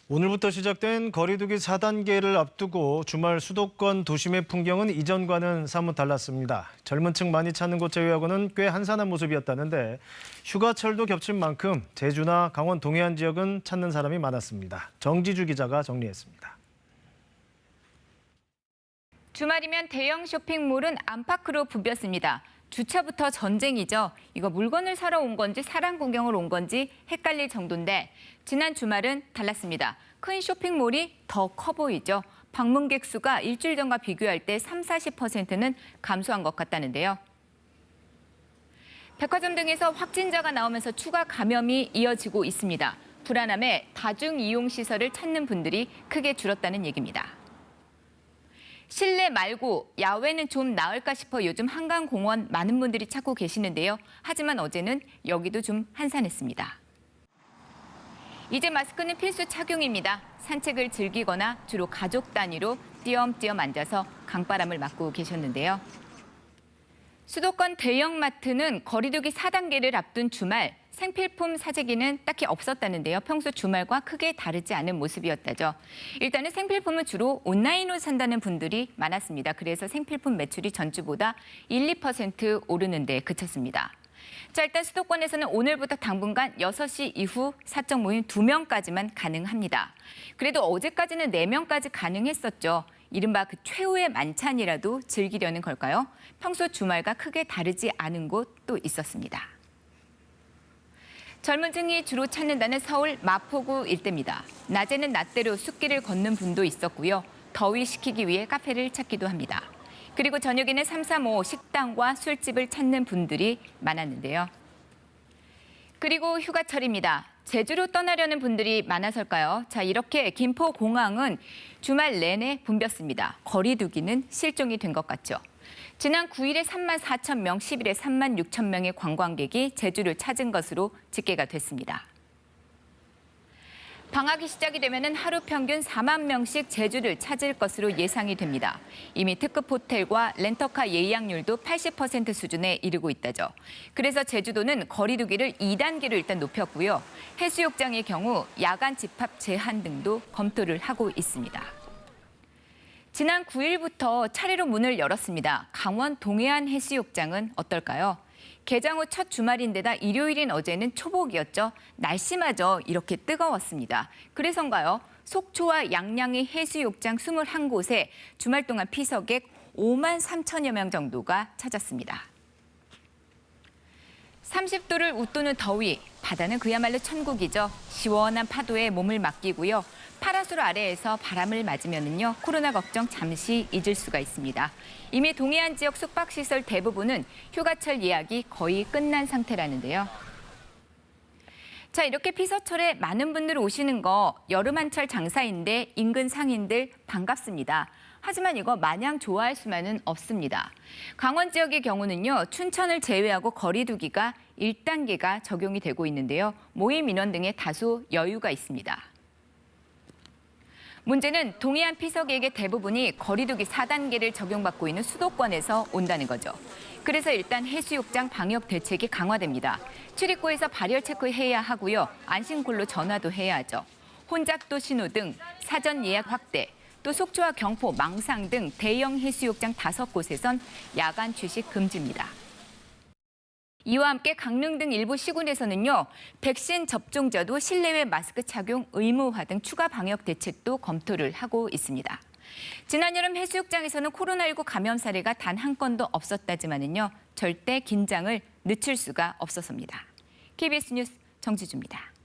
오늘부터 시작된 거리두기 4단계를 앞두고 주말 수도권 도심의 풍경은 이전과는 사뭇 달랐습니다. 젊은 층 많이 찾는 곳 제외하고는 꽤 한산한 모습이었다는데 휴가철도 겹친 만큼 제주나 강원 동해안 지역은 찾는 사람이 많았습니다. 정지주 기자가 정리했습니다. 주말이면 대형 쇼핑몰은 안팎으로 부볐습니다. 주차부터 전쟁이죠. 이거 물건을 사러 온 건지 사람 구경을 온 건지 헷갈릴 정도인데 지난 주말은 달랐습니다. 큰 쇼핑몰이 더 커 보이죠. 방문객 수가 일주일 전과 비교할 때 30~40%는 감소한 것 같다는데요. 백화점 등에서 확진자가 나오면서 추가 감염이 이어지고 있습니다. 불안함에 다중이용시설을 찾는 분들이 크게 줄었다는 얘기입니다. 실내 말고 야외는 좀 나을까 싶어 요즘 한강공원 많은 분들이 찾고 계시는데요. 하지만 어제는 여기도 좀 한산했습니다. 이제 마스크는 필수 착용입니다. 산책을 즐기거나 주로 가족 단위로 띄엄띄엄 앉아서 강바람을 맞고 계셨는데요. 수도권 대형마트는 거리두기 4단계를 앞둔 주말 생필품 사재기는 딱히 없었다는데요. 평소 주말과 크게 다르지 않은 모습이었다죠. 일단은 생필품은 주로 온라인으로 산다는 분들이 많았습니다. 그래서 생필품 매출이 전주보다 1~2% 오르는 데 그쳤습니다. 자, 일단 수도권에서는 오늘부터 당분간 6시 이후 사적 모임 2명까지만 가능합니다. 그래도 어제까지는 4명까지 가능했었죠. 이른바 그 최후의 만찬이라도 즐기려는 걸까요? 평소 주말과 크게 다르지 않은 곳 또 있었습니다. 젊은 층이 주로 찾는다는 서울 마포구 일대입니다. 낮에는 낮대로 숲길을 걷는 분도 있었고요. 더위 식히기 위해 카페를 찾기도 합니다. 그리고 저녁에는 335 식당과 술집을 찾는 분들이 많았는데요. 그리고 휴가철입니다. 제주로 떠나려는 분들이 많아서일까요? 자, 이렇게 김포공항은 주말 내내 붐볐습니다. 거리두기는 실종이 된 것 같죠. 지난 9일에 34,000명, 10일에 36,000명의 관광객이 제주를 찾은 것으로 집계가 됐습니다. 방학이 시작이 되면 하루 평균 4만 명씩 제주를 찾을 것으로 예상이 됩니다. 이미 특급 호텔과 렌터카 예약률도 80% 수준에 이르고 있다죠. 그래서 제주도는 거리두기를 2단계로 일단 높였고요. 해수욕장의 경우 야간 집합 제한 등도 검토를 하고 있습니다. 지난 9일부터 차례로 문을 열었습니다. 강원 동해안 해수욕장은 어떨까요? 개장 후 첫 주말인데다 일요일인 어제는 초복이었죠. 날씨마저 이렇게 뜨거웠습니다. 그래서인가요? 속초와 양양의 해수욕장 21곳에 주말 동안 피서객 5만 3천여 명 정도가 찾았습니다. 30도를 웃도는 더위, 바다는 그야말로 천국이죠. 시원한 파도에 몸을 맡기고요. 파라솔 아래에서 바람을 맞으면요, 코로나 걱정 잠시 잊을 수가 있습니다. 이미 동해안 지역 숙박시설 대부분은 휴가철 예약이 거의 끝난 상태라는데요. 자, 이렇게 피서철에 많은 분들 오시는 거 여름 한철 장사인데 인근 상인들 반갑습니다. 하지만 이거 마냥 좋아할 수만은 없습니다. 강원 지역의 경우는요, 춘천을 제외하고 거리두기가 1단계가 적용이 되고 있는데요. 모임 인원 등에 다소 여유가 있습니다. 문제는 동해안 피서객의 대부분이 거리두기 4단계를 적용받고 있는 수도권에서 온다는 거죠. 그래서 일단 해수욕장 방역 대책이 강화됩니다. 출입구에서 발열 체크해야 하고요. 안심콜로 전화도 해야 하죠. 혼잡도 신호 등 사전 예약 확대, 또 속초와 경포, 망상 등 대형 해수욕장 5곳에선 야간 취식 금지입니다. 이와 함께 강릉 등 일부 시군에서는요, 백신 접종자도 실내외 마스크 착용 의무화 등 추가 방역 대책도 검토를 하고 있습니다. 지난 여름 해수욕장에서는 코로나19 감염 사례가 단 한 건도 없었다지만은요, 절대 긴장을 늦출 수가 없었습니다. KBS 뉴스 정지주입니다.